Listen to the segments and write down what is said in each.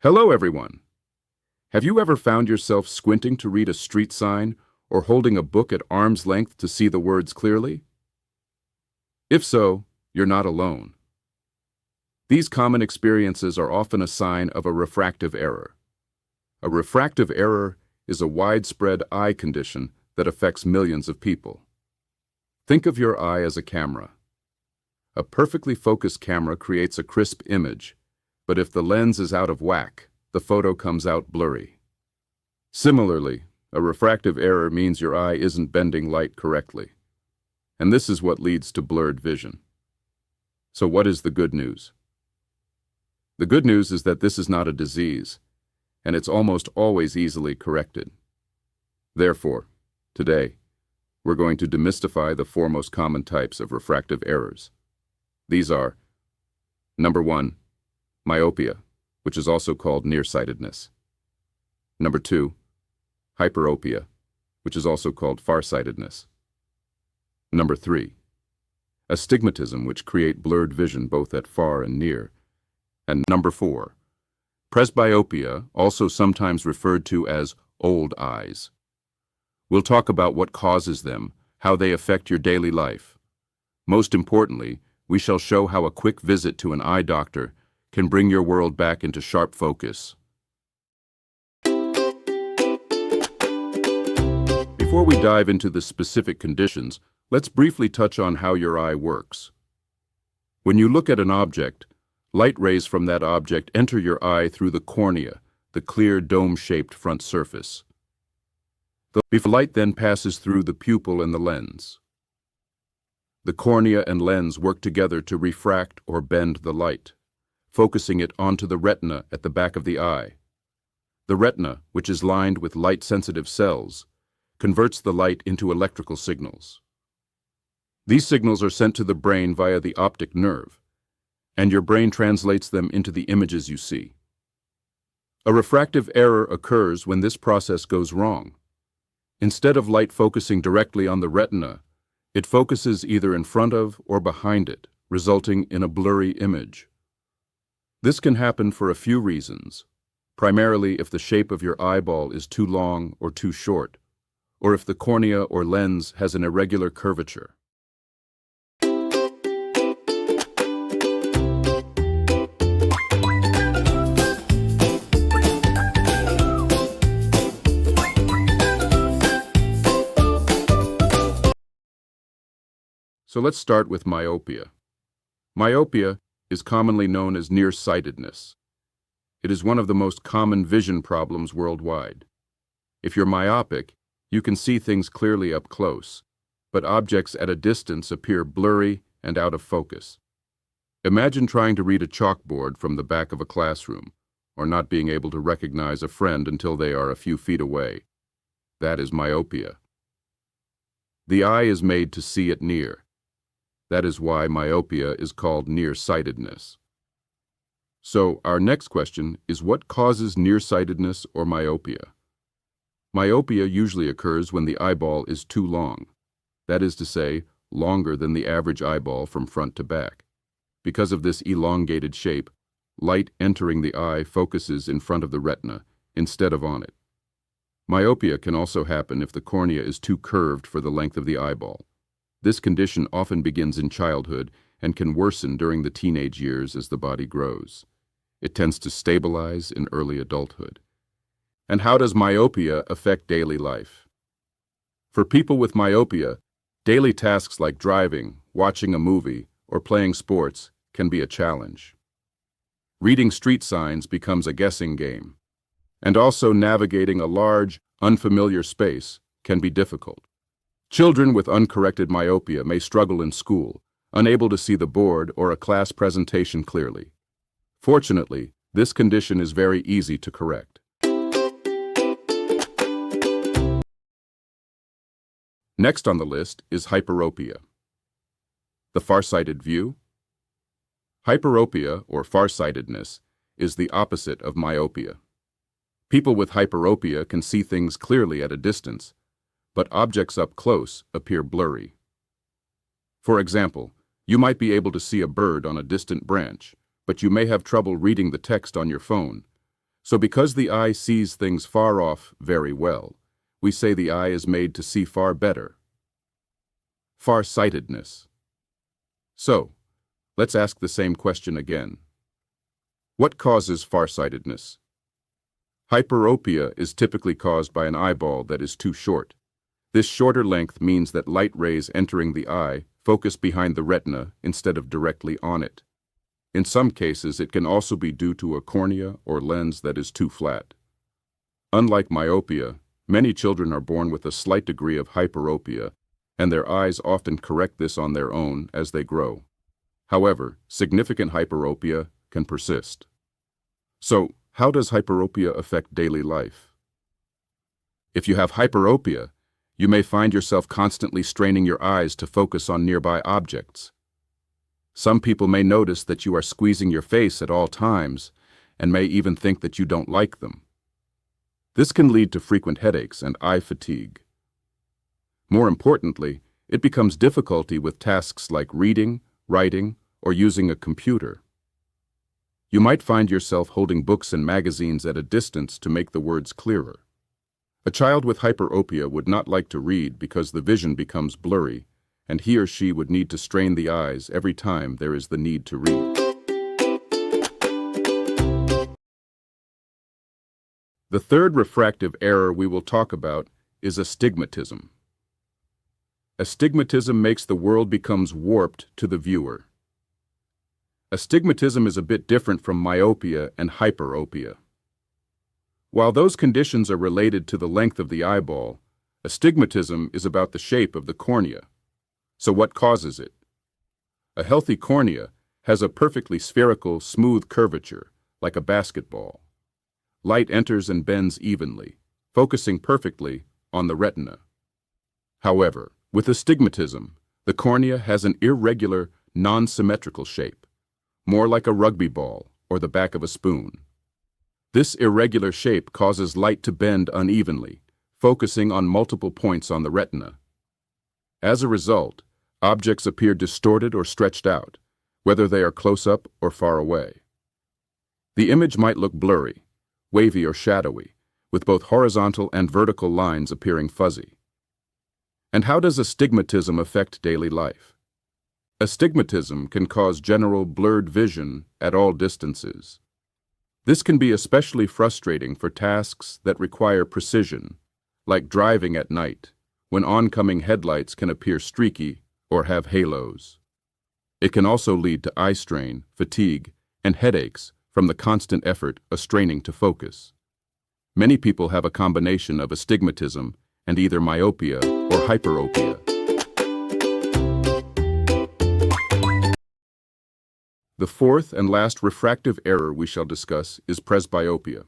Hello, everyone. Have you ever found yourself squinting to read a street sign or holding a book at arm's length to see the words clearly? If so, you're not alone. These common experiences are often a sign of a refractive error. A refractive error is a widespread eye condition that affects millions of people. Think of your eye as a camera. A perfectly focused camera creates a crisp image, but if the lens is out of whack, the photo comes out blurry. Similarly, a refractive error means your eye isn't bending light correctly, and this is what leads to blurred vision. So what is the good news? The good news is that this is not a disease, and it's almost always easily corrected. Therefore, today, we're going to demystify the four most common types of refractive errors. These are: number 1, myopia, which is also called nearsightedness. Number 2, hyperopia, which is also called farsightedness. Number 3, astigmatism, which create blurred vision both at far and near. And number 4, presbyopia, also sometimes referred to as old eyes. We'll talk about what causes them, how they affect your daily life. Most importantly, we shall show how a quick visit to an eye doctor can bring your world back into sharp focus. Before we dive into the specific conditions, let's briefly touch on how your eye works. When you look at an object, light rays from that object enter your eye through the cornea, the clear dome-shaped front surface. The light then passes through the pupil and the lens. The cornea and lens work together to refract or bend the light, focusing it onto the retina at the back of the eye. The retina, which is lined with light-sensitive cells, converts the light into electrical signals. These signals are sent to the brain via the optic nerve, and your brain translates them into the images you see. A refractive error occurs when this process goes wrong. Instead of light focusing directly on the retina, it focuses either in front of or behind it, resulting in a blurry image. This can happen for a few reasons, primarily if the shape of your eyeball is too long or too short, or if the cornea or lens has an irregular curvature. So let's start with myopia. Myopia is commonly known as nearsightedness. It is one of the most common vision problems worldwide. If you're myopic, you can see things clearly up close, but objects at a distance appear blurry and out of focus. Imagine trying to read a chalkboard from the back of a classroom, or not being able to recognize a friend until they are a few feet away. That is myopia. The eye is made to see it near. That is why myopia is called nearsightedness. So, our next question is, what causes nearsightedness or myopia? Myopia usually occurs when the eyeball is too long. That is to say, longer than the average eyeball from front to back. Because of this elongated shape, light entering the eye focuses in front of the retina instead of on it. Myopia can also happen if the cornea is too curved for the length of the eyeball. This condition often begins in childhood and can worsen during the teenage years as the body grows. It tends to stabilize in early adulthood. And how does myopia affect daily life? For people with myopia, daily tasks like driving, watching a movie, or playing sports can be a challenge. Reading street signs becomes a guessing game. And also navigating a large, unfamiliar space can be difficult. Children with uncorrected myopia may struggle in school, unable to see the board or a class presentation clearly. Fortunately, this condition is very easy to correct. Next on the list is hyperopia. The farsighted view. Hyperopia, or farsightedness, is the opposite of myopia. People with hyperopia can see things clearly at a distance, but objects up close appear blurry. For example, you might be able to see a bird on a distant branch, but you may have trouble reading the text on your phone, So because the eye sees things far off very well, we say the eye is made to see far better. Farsightedness. So, let's ask the same question again. What causes farsightedness? Hyperopia is typically caused by an eyeball that is too short. This shorter length means that light rays entering the eye focus behind the retina instead of directly on it. In some cases, it can also be due to a cornea or lens that is too flat. Unlike myopia, many children are born with a slight degree of hyperopia, and their eyes often correct this on their own as they grow. However, significant hyperopia can persist. So, how does hyperopia affect daily life? If you have hyperopia, you may find yourself constantly straining your eyes to focus on nearby objects. Some people may notice that you are squeezing your face at all times and may even think that you don't like them. This can lead to frequent headaches and eye fatigue. More importantly, it becomes difficulty with tasks like reading, writing, or using a computer. You might find yourself holding books and magazines at a distance to make the words clearer. A child with hyperopia would not like to read because the vision becomes blurry, and he or she would need to strain the eyes every time there is the need to read. The third refractive error we will talk about is astigmatism. Astigmatism makes the world becomes warped to the viewer. Astigmatism is a bit different from myopia and hyperopia. While those conditions are related to the length of the eyeball, astigmatism is about the shape of the cornea. So what causes it? A healthy cornea has a perfectly spherical, smooth curvature, like a basketball. Light enters and bends evenly, focusing perfectly on the retina. However, with astigmatism, the cornea has an irregular, non-symmetrical shape, more like a rugby ball or the back of a spoon. This irregular shape causes light to bend unevenly, focusing on multiple points on the retina. As a result, objects appear distorted or stretched out, whether they are close up or far away. The image might look blurry, wavy or shadowy, with both horizontal and vertical lines appearing fuzzy. And how does astigmatism affect daily life? Astigmatism can cause general blurred vision at all distances. This can be especially frustrating for tasks that require precision, like driving at night, when oncoming headlights can appear streaky or have halos. It can also lead to eye strain, fatigue, and headaches from the constant effort of straining to focus. Many people have a combination of astigmatism and either myopia or hyperopia. The fourth and last refractive error we shall discuss is presbyopia.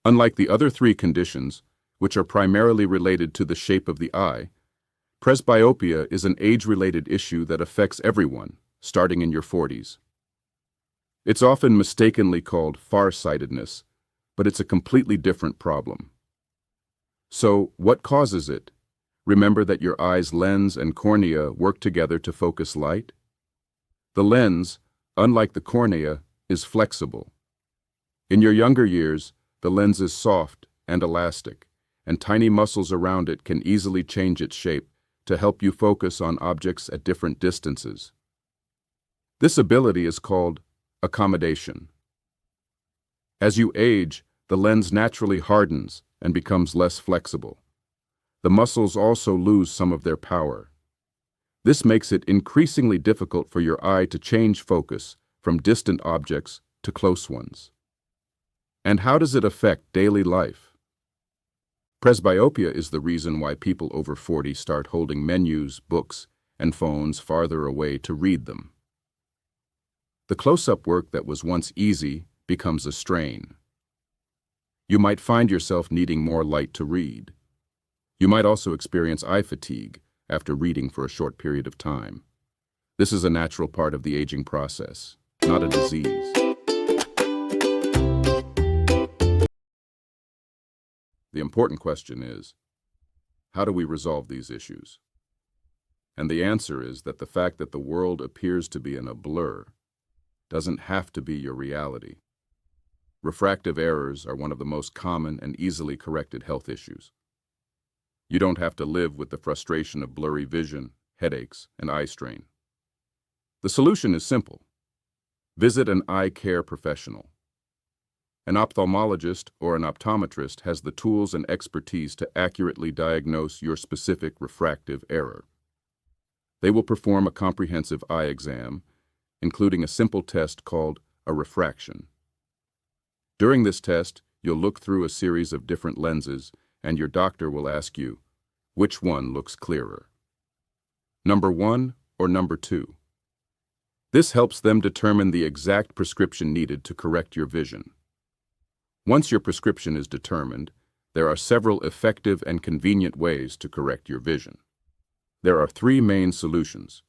Unlike the other three conditions, which are primarily related to the shape of the eye, presbyopia is an age-related issue that affects everyone, starting in your 40s. It's often mistakenly called farsightedness, but it's a completely different problem. So, what causes it? Remember that your eye's lens and cornea work together to focus light? The lens, unlike the cornea, is flexible. In your younger years, the lens is soft and elastic, and tiny muscles around it can easily change its shape to help you focus on objects at different distances. This ability is called accommodation. As you age, the lens naturally hardens and becomes less flexible. The muscles also lose some of their power. This makes it increasingly difficult for your eye to change focus from distant objects to close ones. And how does it affect daily life? Presbyopia is the reason why people over 40 start holding menus, books, and phones farther away to read them. The close-up work that was once easy becomes a strain. You might find yourself needing more light to read. You might also experience eye fatigue after reading for a short period of time. This is a natural part of the aging process, not a disease. The important question is, how do we resolve these issues? And the answer is that the fact that the world appears to be in a blur doesn't have to be your reality. Refractive errors are one of the most common and easily corrected health issues. You don't have to live with the frustration of blurry vision, headaches, and eye strain. The solution is simple. Visit an eye care professional. An ophthalmologist or an optometrist has the tools and expertise to accurately diagnose your specific refractive error. They will perform a comprehensive eye exam, including a simple test called a refraction. During this test, you'll look through a series of different lenses, and your doctor will ask you, which one looks clearer? Number 1 or number 2? This helps them determine the exact prescription needed to correct your vision. Once your prescription is determined, there are several effective and convenient ways to correct your vision. There are 3 main solutions.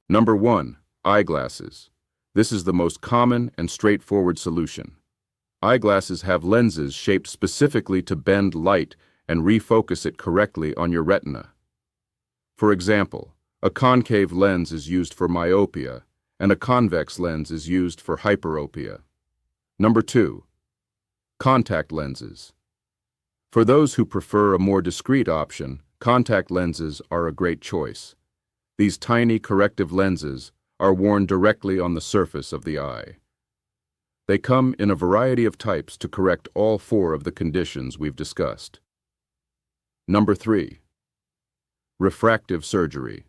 Number 1, eyeglasses. This is the most common and straightforward solution. Eyeglasses have lenses shaped specifically to bend light and refocus it correctly on your retina. For example, a concave lens is used for myopia, and a convex lens is used for hyperopia. Number 2, contact lenses. For those who prefer a more discreet option, contact lenses are a great choice. These tiny corrective lenses are worn directly on the surface of the eye. They come in a variety of types to correct all 4 of the conditions we've discussed. Number 3, refractive surgery.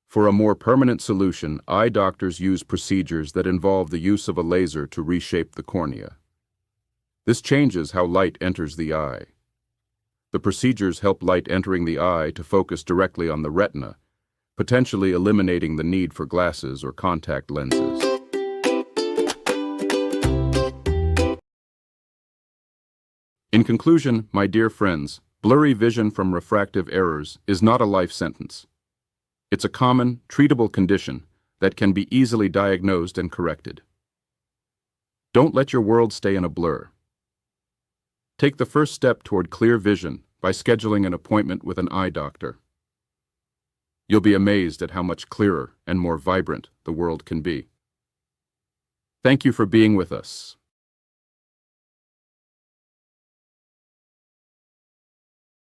For a more permanent solution, eye doctors use procedures that involve the use of a laser to reshape the cornea. This changes how light enters the eye. The procedures help light entering the eye to focus directly on the retina, potentially eliminating the need for glasses or contact lenses. In conclusion, my dear friends, blurry vision from refractive errors is not a life sentence. It's a common, treatable condition that can be easily diagnosed and corrected. Don't let your world stay in a blur. Take the first step toward clear vision by scheduling an appointment with an eye doctor. You'll be amazed at how much clearer and more vibrant the world can be. Thank you for being with us.